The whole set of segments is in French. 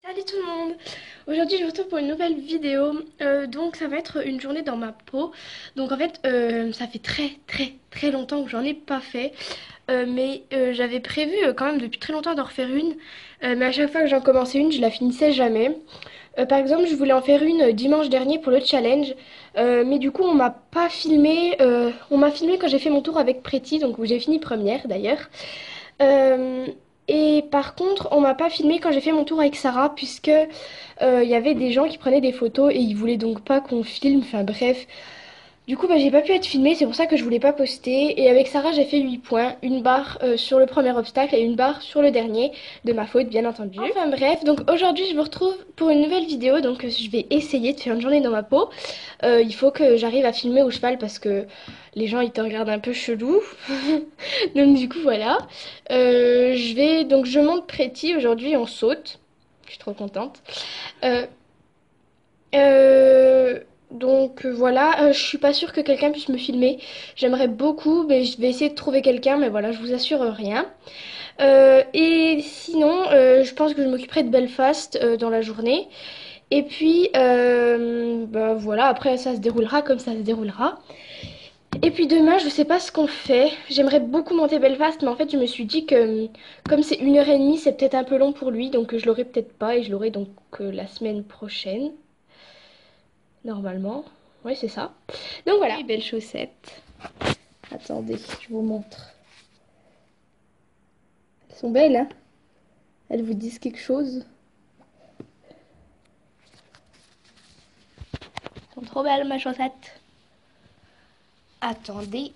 Salut tout le monde! Aujourd'hui je vous retrouve pour une nouvelle vidéo. Donc ça va être une journée dans ma peau. Donc en fait ça fait très longtemps que j'en ai pas fait. Mais j'avais prévu quand même depuis très longtemps d'en refaire une. Mais à chaque fois que j'en commençais une je la finissais jamais. Par exemple je voulais en faire une dimanche dernier pour le challenge. Mais du coup on m'a pas filmé. On m'a filmé quand j'ai fait mon tour avec Pretty, donc où j'ai fini première d'ailleurs. Euh, et par contre, on m'a pas filmé quand j'ai fait mon tour avec Sarah, puisque il y avait des gens qui prenaient des photos et ils voulaient donc pas qu'on filme. Enfin bref. Du coup, j'ai pas pu être filmée, c'est pour ça que je voulais pas poster. Et avec Sarah, j'ai fait 8 points, une barre sur le premier obstacle et une barre sur le dernier, de ma faute bien entendu. Enfin bref, donc aujourd'hui je vous retrouve pour une nouvelle vidéo, donc je vais essayer de faire une journée dans ma peau. Il faut que j'arrive à filmer au cheval parce que les gens ils te regardent un peu chelou. Donc du coup voilà. Je monte Pretty aujourd'hui, on saute. Je suis trop contente. Euh, voilà, je suis pas sûre que quelqu'un puisse me filmer. J'aimerais beaucoup, mais je vais essayer de trouver quelqu'un, mais voilà, je vous assure rien. Et sinon, je pense que je m'occuperai de Belfast dans la journée. Et puis, voilà, après ça se déroulera comme ça se déroulera. Et puis demain, je sais pas ce qu'on fait. J'aimerais beaucoup monter Belfast, mais en fait, je me suis dit que comme c'est 1 heure et demie, c'est peut-être un peu long pour lui, donc je l'aurai peut-être pas et je l'aurai donc la semaine prochaine. Normalement. Oui, c'est ça. Donc voilà. Les belles chaussettes. Attendez, je vous montre. Elles sont belles, hein? Elles vous disent quelque chose? Elles sont trop belles, mes chaussettes. Attendez.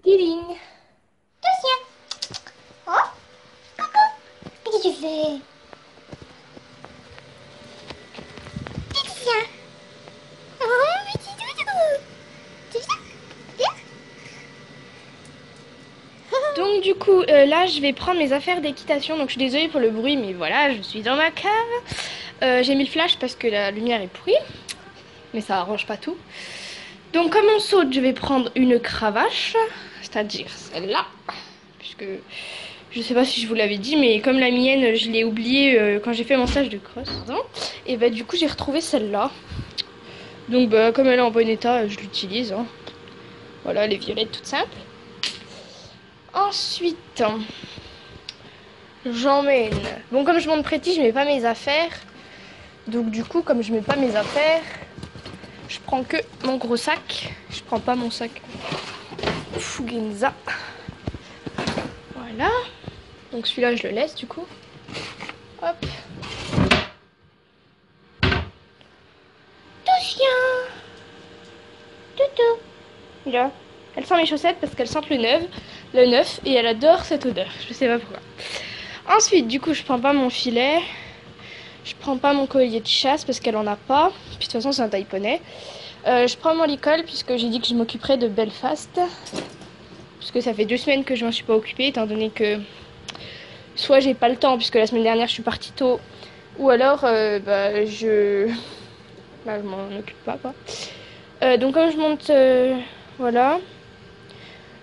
Ding. Lucia. Oh, coucou. Qu'est-ce que tu fais? Lucia. Oh, petit doudou. Tu viens? Viens. Donc du coup, là, je vais prendre mes affaires d'équitation. Donc je suis désolée pour le bruit, mais voilà, je suis dans ma cave. J'ai mis le flash parce que la lumière est pourrie. Mais ça arrange pas tout. Donc comme on saute, je vais prendre une cravache. C'est-à-dire celle-là. Puisque je sais pas si je vous l'avais dit, mais comme la mienne, je l'ai oubliée quand j'ai fait mon stage de cross. Et bah du coup, j'ai retrouvé celle-là. Donc bah comme elle est en bon état, je l'utilise. Hein. Voilà, elle est violette toute simple. Ensuite, j'emmène. Bon, comme je monte Pretty, je mets pas mes affaires. Donc du coup, comme je mets pas mes affaires, je prends que mon gros sac. Je prends pas mon sac Fugenza. Voilà. Donc celui-là, je le laisse du coup. Hop. Tout chien. Toutou. Là. Elle sent mes chaussettes parce qu'elle sent le neuf, et elle adore cette odeur. Je sais pas pourquoi. Ensuite, du coup, je prends pas mon filet. Je prends pas mon collier de chasse parce qu'elle en a pas. Puis de toute façon, c'est un taille poney. Je prends mon licol puisque j'ai dit que je m'occuperais de Belfast. Puisque ça fait 2 semaines que je m'en suis pas occupée, étant donné que soit j'ai pas le temps puisque la semaine dernière je suis partie tôt, ou alors je m'en occupe pas quoi. Donc comme je monte, voilà.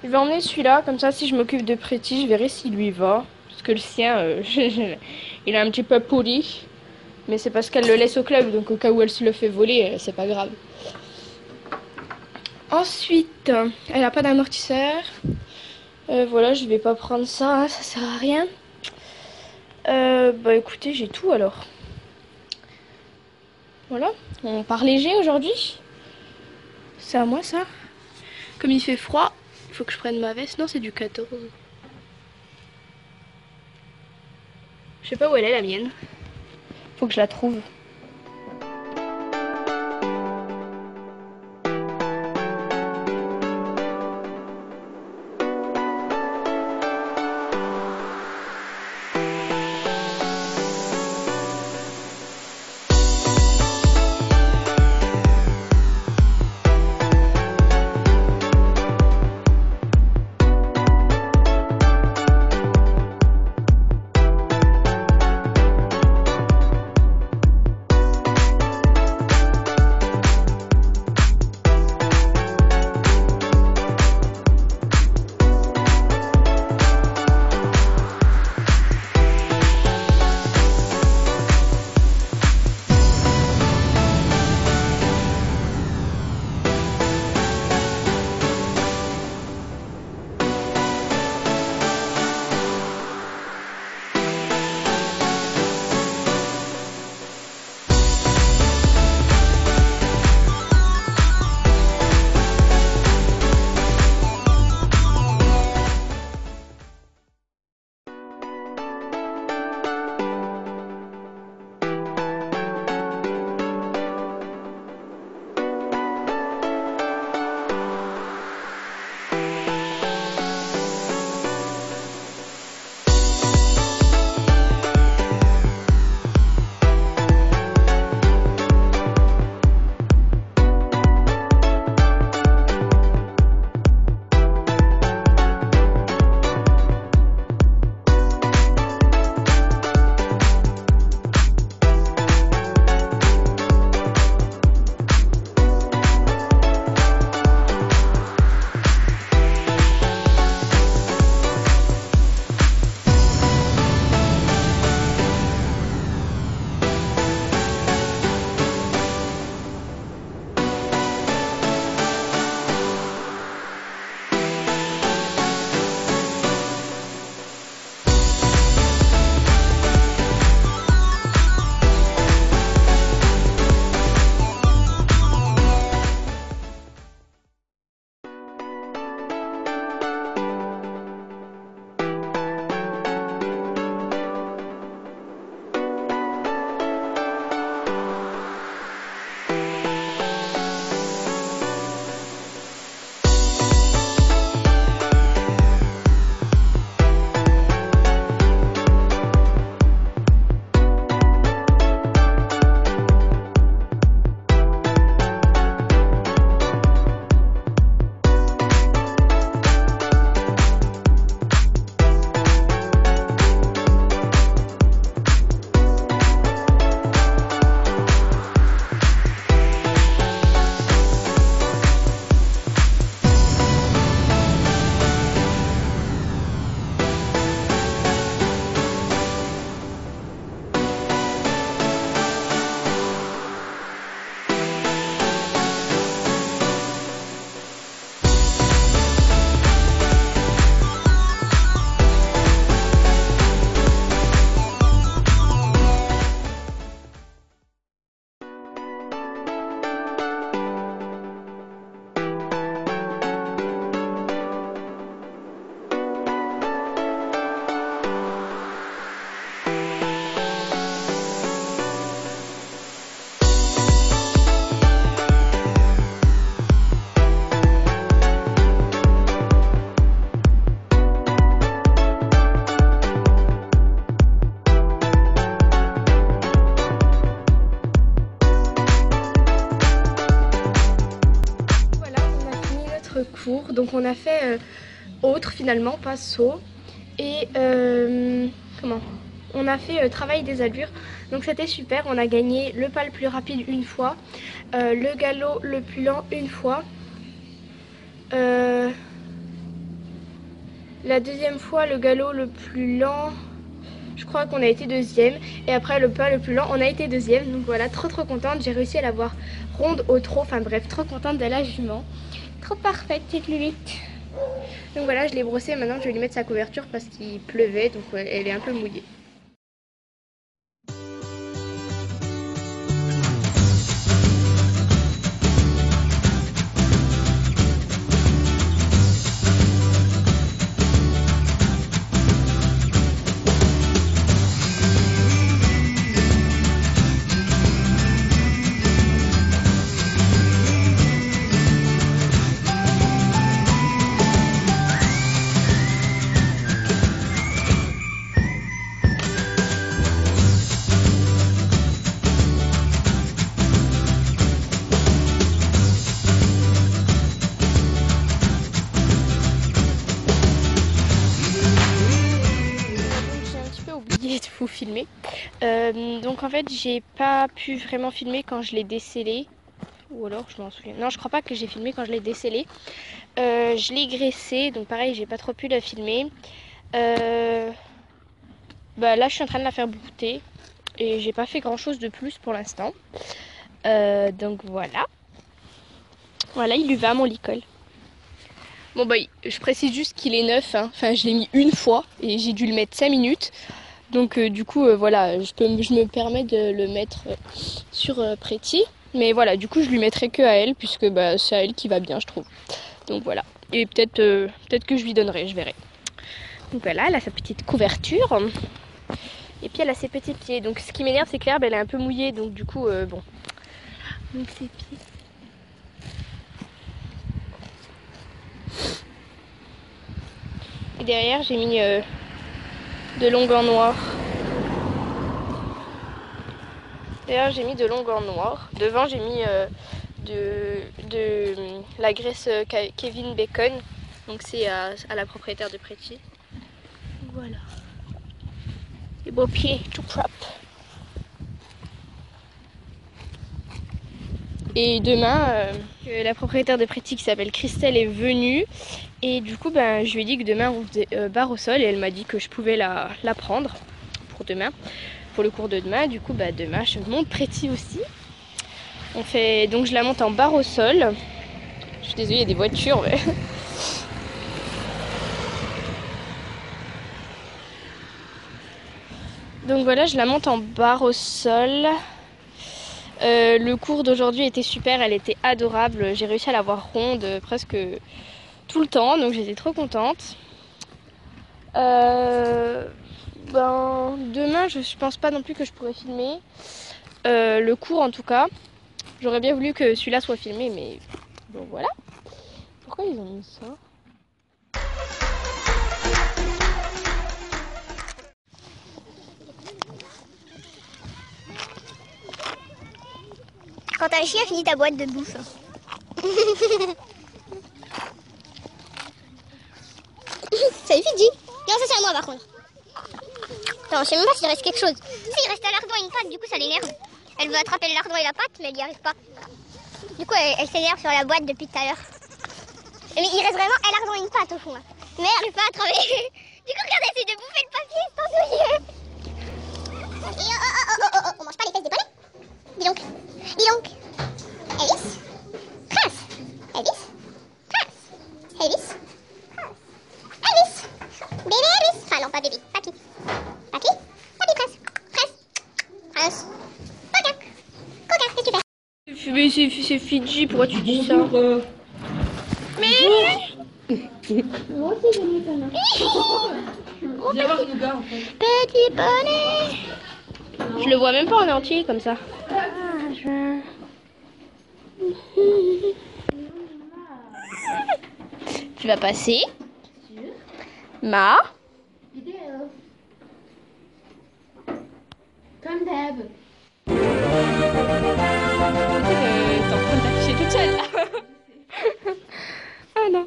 Je vais emmener celui-là, comme ça si je m'occupe de Pretty, je verrai s'il lui va. Parce que le sien, il est un petit peu pourri. Mais c'est parce qu'elle le laisse au club, donc au cas où elle se le fait voler, c'est pas grave. Ensuite, elle a pas d'amortisseur. Voilà, je vais pas prendre ça, hein, ça sert à rien. Bah écoutez, j'ai tout alors. Voilà, on part léger aujourd'hui. C'est à moi ça. Comme il fait froid, il faut que je prenne ma veste. Non, c'est du 14. Je sais pas où elle est la mienne. Faut que je la trouve. tour. Donc on a fait autre finalement, pas saut. Et on a fait travail des allures. Donc c'était super, on a gagné le pas le plus rapide une fois, le galop le plus lent une fois. La deuxième fois, le galop le plus lent, je crois qu'on a été deuxième. Et après, le pas le plus lent, on a été deuxième. Donc voilà, trop contente. J'ai réussi à la voir ronde au trot. Enfin bref, trop contente de la jument. Trop parfaite cette Lulette. Donc voilà, je l'ai brossée. Maintenant, je vais lui mettre sa couverture parce qu'il pleuvait. Donc elle est un peu mouillée. De vous filmer. Donc en fait j'ai pas pu vraiment filmer quand je l'ai décellé. Ou alors je m'en souviens. Non, je crois pas que j'ai filmé quand je l'ai décellé. Je l'ai graissé, donc pareil j'ai pas trop pu la filmer. Là je suis en train de la faire brouter. Et j'ai pas fait grand chose de plus pour l'instant. Donc voilà. Voilà, il lui va mon licol. Bon bah je précise juste qu'il est neuf, hein. Enfin je l'ai mis une fois et j'ai dû le mettre 5 minutes. Donc du coup voilà, je me permets de le mettre sur Pretty. Mais voilà, du coup je lui mettrai que à elle puisque bah, c'est à elle qui va bien je trouve. Donc voilà. Et peut-être que je lui donnerai, je verrai. Donc voilà, elle a sa petite couverture. Et puis elle a ses petits pieds. Donc ce qui m'énerve c'est que l'herbe elle est un peu mouillée. Donc du coup bon. Donc ses pieds. Et derrière j'ai mis de longs gants noirs. Derrière j'ai mis de longs gants noirs. Devant j'ai mis de la graisse Kevin Bacon. Donc c'est à la propriétaire de Pretty. Voilà. Les beaux pieds tout propres. Et demain, la propriétaire de Pretty qui s'appelle Christelle est venue. Et du coup, ben, je lui ai dit que demain on faisait barre au sol. Et elle m'a dit que je pouvais la prendre pour demain. Pour le cours de demain. Du coup, ben, demain, je monte Pretty aussi. Donc je la monte en barre au sol. Je suis désolée, il y a des voitures. Mais... Donc voilà, je la monte en barre au sol. Le cours d'aujourd'hui était super, elle était adorable. J'ai réussi à la voir ronde presque tout le temps, donc j'étais trop contente. Demain, je pense pas non plus que je pourrais filmer. Le cours en tout cas. J'aurais bien voulu que celui-là soit filmé, mais bon voilà. Pourquoi ils ont mis ça ? Quand t'as un chien, finis ta boîte de bouffe. Salut Fidji. Non, ça c'est à moi par contre. Attends, je sais même pas s'il reste quelque chose. Si, il reste un lardon et une patte, du coup ça l'énerve. Elle veut attraper le lardon et la patte, mais elle n'y arrive pas. Du coup, elle s'énerve sur la boîte depuis tout à l'heure. Mais il reste vraiment un lardon et une patte au fond. Hein. Mais elle n'arrive pas à attraper. Du coup, regarde, elle essaie de bouffer le papier, c'est ennuyeux. Et on mange pas les fesses des poneys. Dis donc. Dis donc. Elvis. Prince. Elvis. Prince. Elvis. Prince. Elvis. Bébé Elvis. Enfin non, pas bébé. Papy. Papy. Papy Prince. Prince. Prince. Coquin. Coquin, qu'est-ce que tu fais? Mais c'est Fidji, pourquoi tu dis ça? Mais... Moi aussi j'ai mis ton nom. Viens voir le gars en fait. Petit bonnet. Je le vois même pas en entier comme ça. Tu vas passer. Ma. Comme d'hab. T'es en train d'afficher toute seule là. Ah non.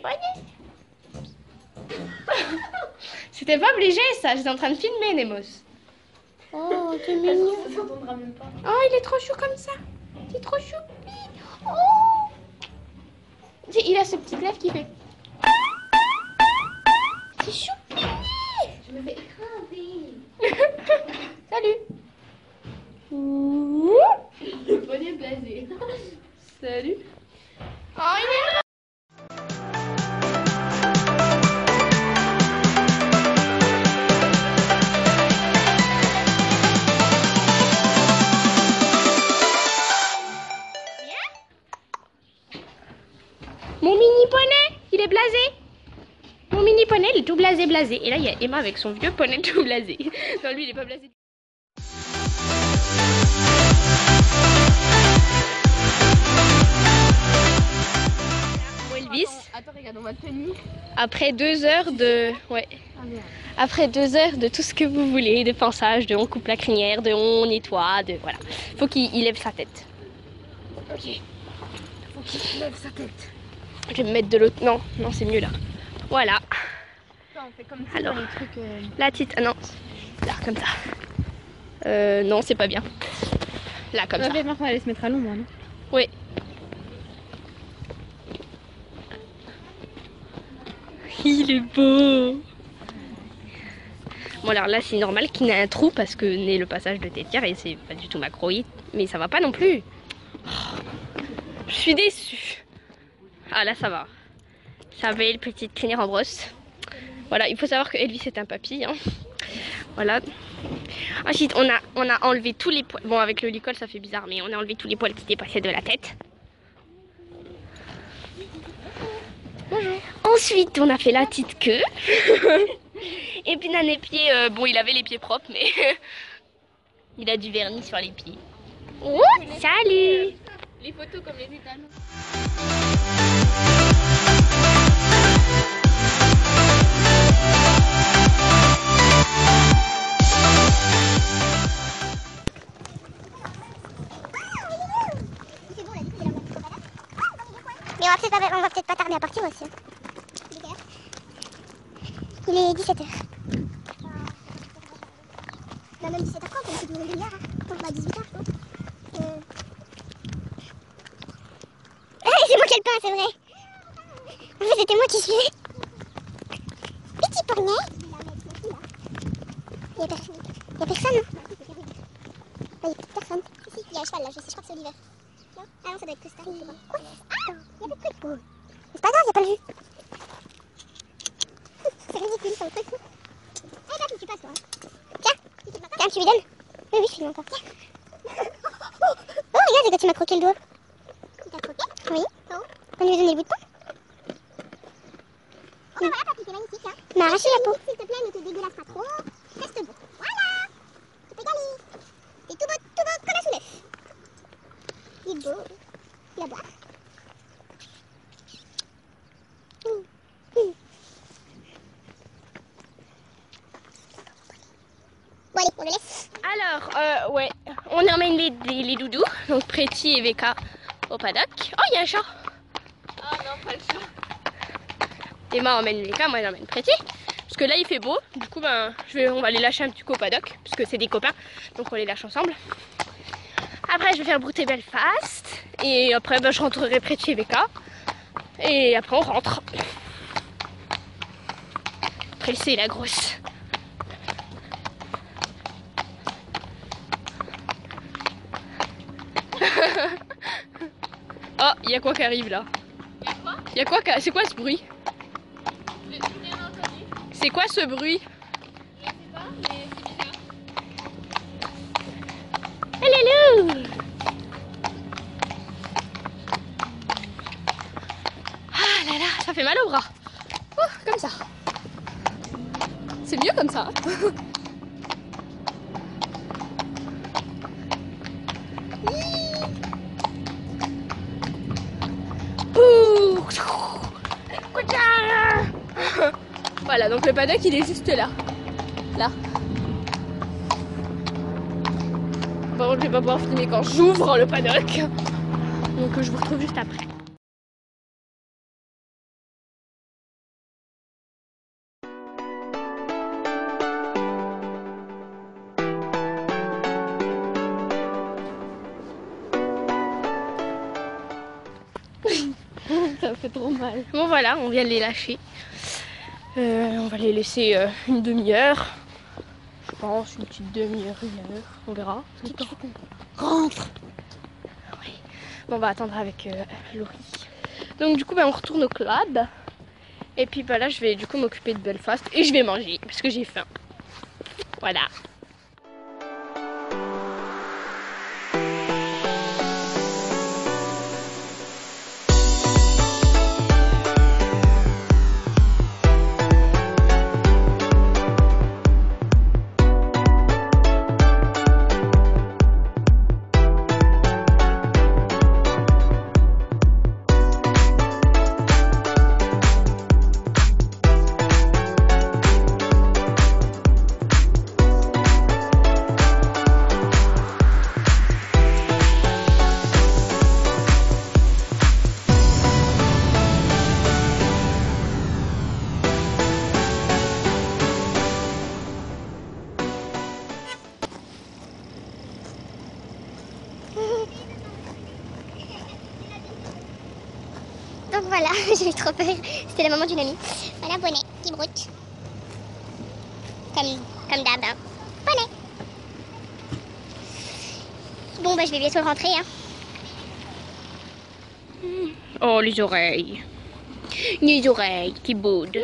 Poney. C'était pas obligé ça, j'étais en train de filmer Nemos. Oh, t'es mignon. Ça s'entendra même pas. Oh, il est trop chou comme ça. C'est trop choupi. Oh. Il a ce petit lèvre qui fait. C'est choupi. Je me fais écraser. Salut. Le poney blasé. Salut. Oh, il est là. Mon mini poney, il est blasé. Mon mini poney, il est tout blasé. Et là, il y a Emma avec son vieux poney tout blasé. Non, lui, il est pas blasé. Bon, Elvis. Attends, regarde, on va tenir. Après 2 heures de... Ouais. Après 2 heures de tout ce que vous voulez, de pensage, de on coupe la crinière, de on nettoie, de... Voilà. Faut qu'il lève sa tête. Ok. Faut qu'il lève sa tête. Je vais me mettre de l'autre... Non, c'est mieux là. Voilà. On fait comme ça Alors, dans les trucs. la petite... Ah non, là, comme ça. Non, c'est pas bien. Là, comme ça. Martin, elle allait se mettre à l'ombre, non? Oui. Il est beau. Bon alors là c'est normal qu'il ait un trou parce que n'est le passage de tétère et c'est pas du tout macroïde. Mais ça va pas non plus. Oh, je suis déçue. Ah là ça va. Ça avait une petite crinière en brosse. Voilà, il faut savoir que Elvis est un papy. Hein. Voilà. Ensuite on a enlevé tous les poils. Bon avec le licol ça fait bizarre mais on a enlevé tous les poils qui dépassaient de la tête. Bonjour. Ensuite, on a fait la petite queue. Et puis, on a les pieds. Bon, il avait les pieds propres, mais il a du vernis sur les pieds. Oh, salut. Les photos comme les étalons. Mais on va peut-être pas tarder à partir aussi. Il est 17h. Bah même 17h30, on fait une demi-heure. On va à 18h, je pense. C'est moi qui ai le pain, c'est vrai. En fait, c'était moi qui suivais. Petit poney. Il y a personne. Il y a personne, non? Il y a personne. Si, il y a un cheval là, je crois que c'est Oliver. Non? Ah non, ça doit être Costa. Quoi? Ah, il y a plus de trucs. C'est pas grave, il n'y a pas le jus. C'est ridicule, c'est un truc. Allez, papi, tu passes, toi. Tiens, tu lui donnes? Oui, je filme encore. Tiens. Oh, regarde, c'est quand tu m'as croqué le doigt. Tu t'as croqué? Oui. Oh. On lui a donné le bout de pain. Oh, voilà, papi, c'est magnifique, hein. Il m'a arraché la peau. S'il te plaît, ne te dégueulasse pas trop. Reste beau. Voilà. Tu peux y aller. T'es tout beau comme un sous-neuf. Il est beau. Il va boire. Bon allez, on le laisse. Alors, ouais, on emmène les doudous, donc Pretty et Veka au paddock. Oh, il y a un chat. Ah non, pas le chat. Emma emmène Veka, moi j'emmène Pretty. Parce que là il fait beau, du coup ben, on va les lâcher un petit coup au paddock, parce que c'est des copains, donc on les lâche ensemble. Après je vais faire brouter Belfast, et après ben, je rentrerai Pretty et Veka. Et après on rentre. Après c'est la grosse. Oh, il y a quoi qui arrive là? Il y a quoi? C'est quoi ce bruit? C'est quoi ce bruit? Je sais pas, mais c'est bizarre. Hello! Ah là là, ça fait mal au bras. Oh, comme ça. C'est mieux comme ça. Voilà, donc le paddock il est juste là. Là. Par contre, je vais pas pouvoir filmer quand j'ouvre le paddock. Donc je vous retrouve juste après. Ça fait trop mal. Bon voilà, on vient de les lâcher. On va les laisser une demi-heure. Je pense une petite demi-heure, une heure. On verra. Rentre. Oui. Bon, on va attendre avec Laurie. Donc du coup, on retourne au club. Et puis là, je vais du coup m'occuper de Belfast. Et je vais manger parce que j'ai faim. Voilà. Donc voilà, j'ai eu trop peur. C'était la maman d'une amie. Voilà, bonnet qui broute. Comme d'hab. Hein. Bonnet. Bon, je vais bientôt rentrer. Hein. Oh, les oreilles. Les oreilles qui boudent. Non.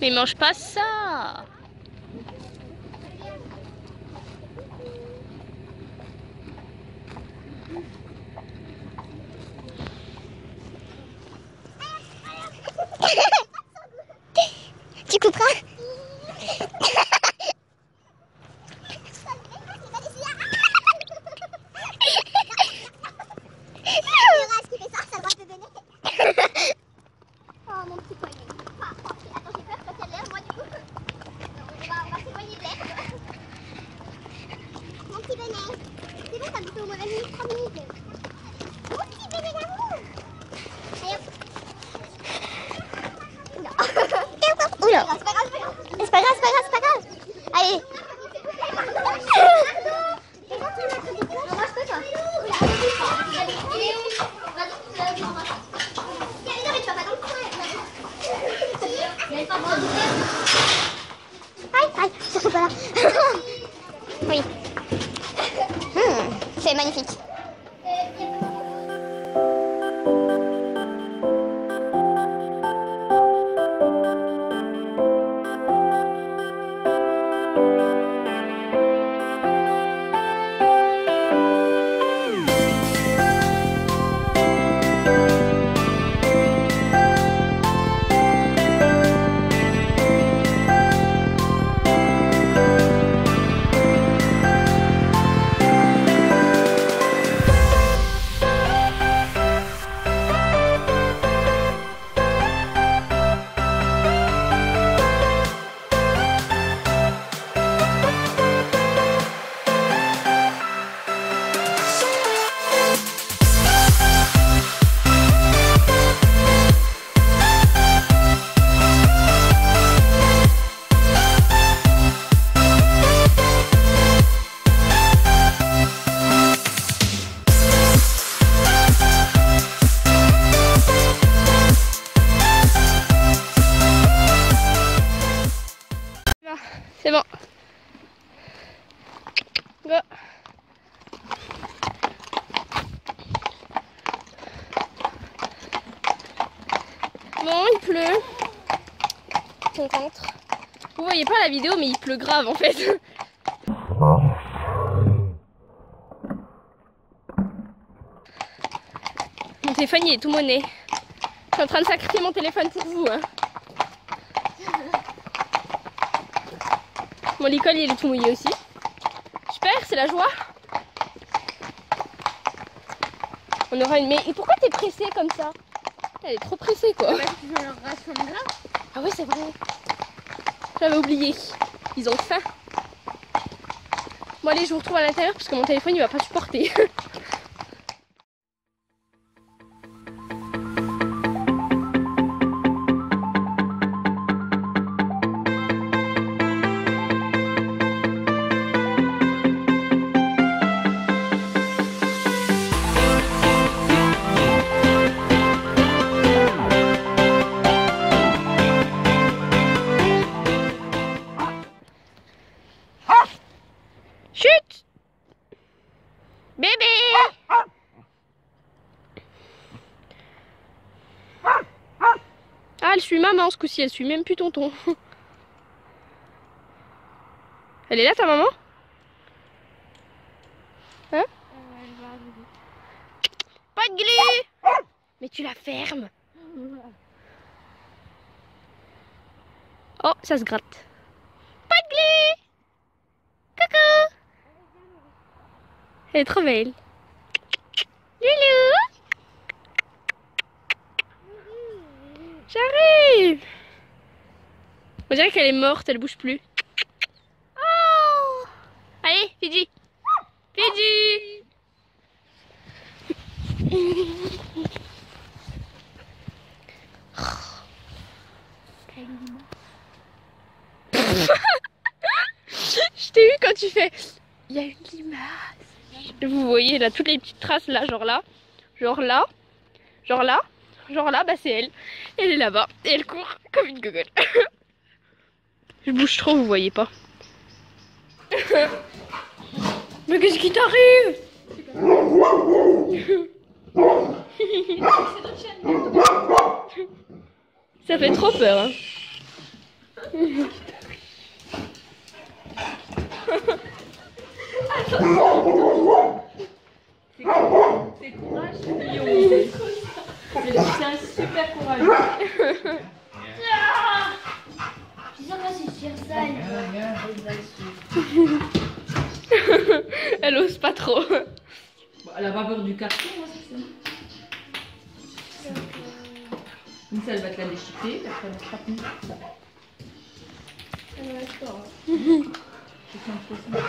Mais mange pas ça. Tu couperas. Oh mon petit poignet. Attends, j'ai peur parce qu'il y a de l'air, moi du coup. On va s'éloigner de l'air. Mon petit bonnet. C'est bon, ça me fait au moins 20 minutes, 3 minutes. Mon petit bonnet d'amour. Allez hop. Oula. C'est pas grave. C'est pas grave. Allez. Moi je peux toi. Aïe, surtout pas là. Oui. C'est magnifique. C'est bon. Go. Bon, il pleut. Contente. Vous voyez pas la vidéo, mais il pleut grave en fait. Mon téléphone il est tout monnaie. Je suis en train de sacrifier mon téléphone pour vous. Hein. Mon licol il est tout mouillé aussi. Super, c'est la joie. On aura une... Mais pourquoi t'es pressée comme ça? Elle est trop pressée quoi. Parce qu'ils ont leur ration de gras. Ah oui c'est vrai. J'avais oublié. Ils ont faim. Bon allez, je vous retrouve à l'intérieur parce que mon téléphone il va pas supporter. Ah, elle suit maman ce coup-ci, elle suit même plus tonton. Elle est là ta maman? Hein? Pas de glu! Mais tu la fermes. Oh, ça se gratte. Pas de glu! Coucou! Elle est trop belle. Loulou! J'arrive! On dirait qu'elle est morte, elle bouge plus. Oh! Allez, Fidji! Fidji! Je t'ai eu quand tu fais. Il y a une limace. Vous voyez là toutes les petites traces là, genre là, genre là, genre là, genre là, bah c'est elle. Elle est là-bas et elle court comme une gogole. Je bouge trop, vous voyez pas. Mais qu'est-ce qui t'arrive? Ça fait trop peur, hein. C'est courage, c'est un super courage. Elle ose pas trop. Bon, elle a pas peur du carton, moi, c'est ça. Une ça, elle va te la déchiqueter, après elle va te frapper. C'est un peu ça.